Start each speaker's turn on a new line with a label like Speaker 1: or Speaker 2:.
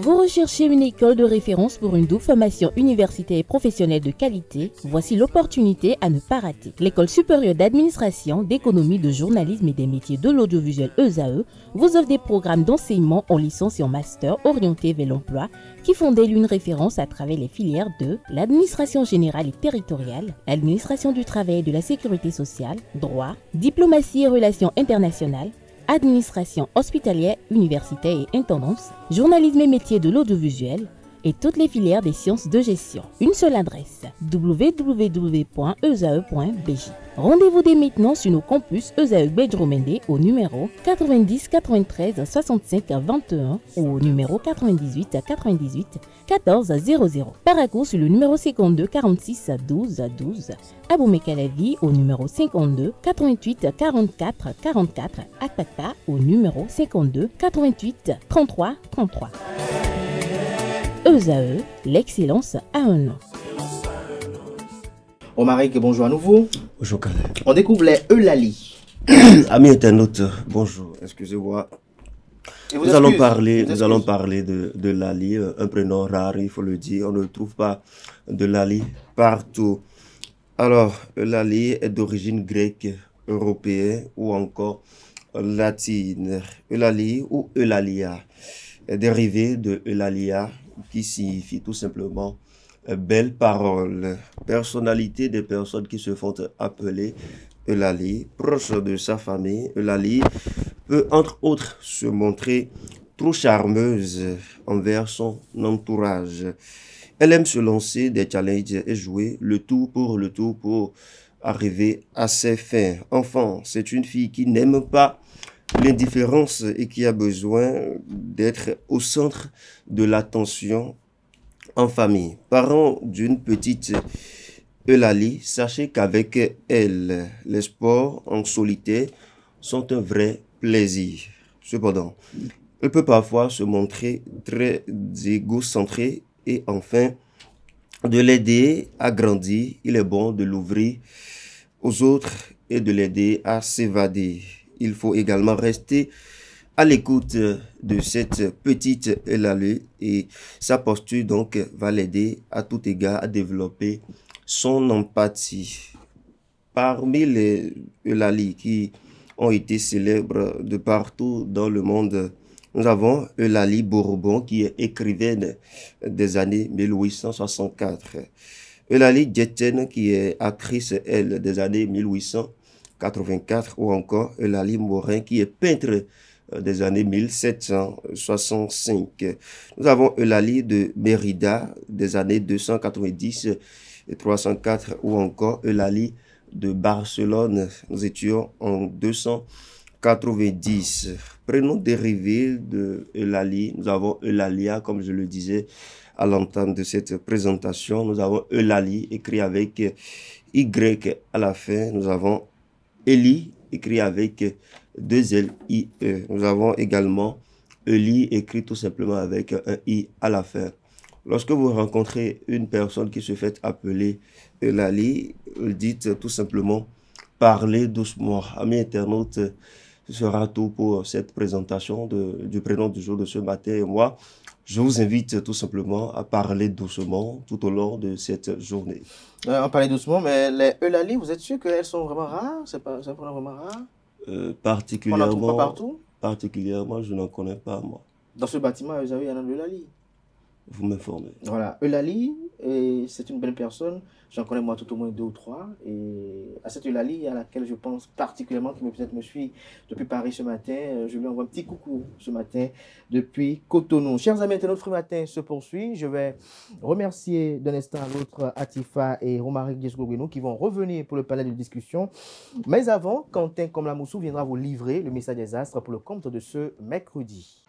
Speaker 1: Vous recherchez une école de référence pour une double formation universitaire et professionnelle de qualité? Voici l'opportunité à ne pas rater. L'École supérieure d'administration, d'économie, de journalisme et des métiers de l'audiovisuel ESAE vous offre des programmes d'enseignement en licence et en master orientés vers l'emploi qui font d'elle une référence à travers les filières de l'administration générale et territoriale, l'administration du travail et de la sécurité sociale, droit, diplomatie et relations internationales, administration hospitalière, universitaire et intendance, journalisme et métiers de l'audiovisuel et toutes les filières des sciences de gestion. Une seule adresse, www.esae.bj. Rendez-vous dès maintenant sur nos campus ESAE Bedjromende au numéro 90 93 65 21 ou au numéro 98 98 14 00. Paracourt sur le numéro 52 46 12 12. Aboumé-Calavi au numéro 52 88 44 44. Akpata au numéro 52 88 33 33. ESAE, l'excellence à un nom.
Speaker 2: Omaric, bonjour à nouveau.
Speaker 3: Bonjour Calais.
Speaker 2: On découvre les Eulalie.
Speaker 3: Amis internautes, bonjour, excusez-moi. Nous allons parler de Lali, un prénom rare, il faut le dire. On ne trouve pas de Lali partout. Alors, Lali est d'origine grecque, européenne ou encore latine. Eulalie ou Eulalia est dérivé de Eulalia qui signifie tout simplement belle parole. Personnalité des personnes qui se font appeler Eulalie, proche de sa famille. Eulalie peut entre autres se montrer trop charmeuse envers son entourage. Elle aime se lancer des challenges et jouer le tout pour arriver à ses fins. Enfin, c'est une fille qui n'aime pas l'indifférence et qui a besoin d'être au centre de l'attention en famille. Parents d'une petite Eulalie, sachez qu'avec elle, les sports en solitaire sont un vrai plaisir. Cependant, elle peut parfois se montrer très égocentrée et enfin, de l'aider à grandir, il est bon de l'ouvrir aux autres et de l'aider à s'évader. Il faut également rester à l'écoute de cette petite Eulalie et sa posture donc va l'aider à tout égard à développer son empathie. Parmi les Eulalie qui ont été célèbres de partout dans le monde, nous avons Eulalie Bourbon qui est écrivaine des années 1864. Eulalie Djetten qui est actrice, elle, des années 1884 ou encore Eulalie Morin qui est peintre des années 1765. Nous avons Eulalie de Mérida des années 290 et 304 ou encore Eulalie de Barcelone. Nous étions en 290. Prénom dérivé de Eulalie, nous avons Eulalia, comme je le disais à l'entame de cette présentation. Nous avons Eulalie, écrit avec Y à la fin. Nous avons Eli, écrit avec 2 L-I-E. Nous avons également Eli, écrit tout simplement avec un I à la fin. Lorsque vous rencontrez une personne qui se fait appeler Eulalie, dites tout simplement « parlez doucement ». Amis internautes, ce sera tout pour cette présentation du prénom du jour de ce matin. Et moi, je vous invite tout simplement à parler doucement tout au long de cette journée.
Speaker 2: On parlait doucement, mais les Eulalie, vous êtes sûr qu'elles sont vraiment rares? C'est un prénom vraiment rare?
Speaker 3: Particulièrement,
Speaker 2: on n'en trouve pas partout?
Speaker 3: Particulièrement, je n'en connais pas, moi.
Speaker 2: Dans ce bâtiment, vous avez un Eulalie?
Speaker 3: Vous m'informez.
Speaker 2: Voilà, Eulalie, c'est une belle personne. J'en connais moi tout au moins 2 ou 3. Et à cette Eulalie à laquelle je pense particulièrement, qui peut-être me suit depuis Paris ce matin, je lui envoie un petit coucou ce matin depuis Cotonou. Chers amis, notre matin se poursuit. Je vais remercier d'un instant à l'autre Atifa et Romaric Diesgogeno qui vont revenir pour le panel de discussion. Mais avant, Quentin Komlamoussou viendra vous livrer le message des astres pour le compte de ce mercredi.